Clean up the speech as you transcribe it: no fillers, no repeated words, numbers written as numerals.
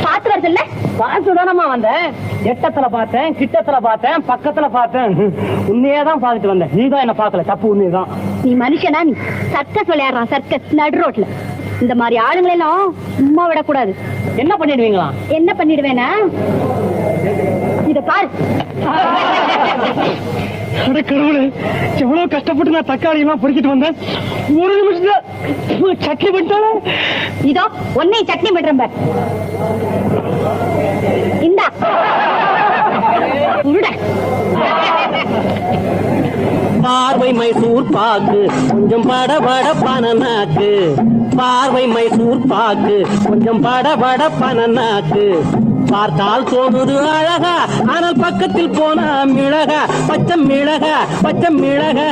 பாத்து வருதுல்ல? பாத்துதானமா வந்தேன். எட்டத்துல பார்த்தேன், கிட்டத்துல பார்த்தேன், பக்கத்துல பார்த்தேன். உன்னையேதான் பாத்துட்டு வந்தேன். நீதான் என்ன பாக்கல. தப்பு உண்மைதான். நீ மனுஷனா? நீ சர்க்கஸ் விளையாடுறான். சர்க்கஸ் நடு ரோட்ல. இந்த மாதிரி ஆளுங்களெல்லாம் சும்மா விடக்கூடாது. என்ன பண்ணிடுவீங்களா? என்ன பண்ணிடுவேனா? இத பாரு. கடவுளே, எவ்வளவு கஷ்டப்பட்டு நான் தக்காளி எல்லாம் பொறுக்கிட்டு வந்தேன். ஒரு நிமிஷத்துல சட்னி பண்ணிட்டாலும். இதோ ஒன்னையும் சட்னி பண்றேன் பார். இந்தா பார்வை மைசூர் பாக்கு கொஞ்சம் படபட பனநாக்கு. பார்வை மைசூர் பாக்கு கொஞ்சம் படபட பனநாக்கு. பார்த்தால் தோணுது அழகா, ஆனால் பக்கத்தில் போனா மிளகா, பச்சை மிளகா, பச்சை மிளகா.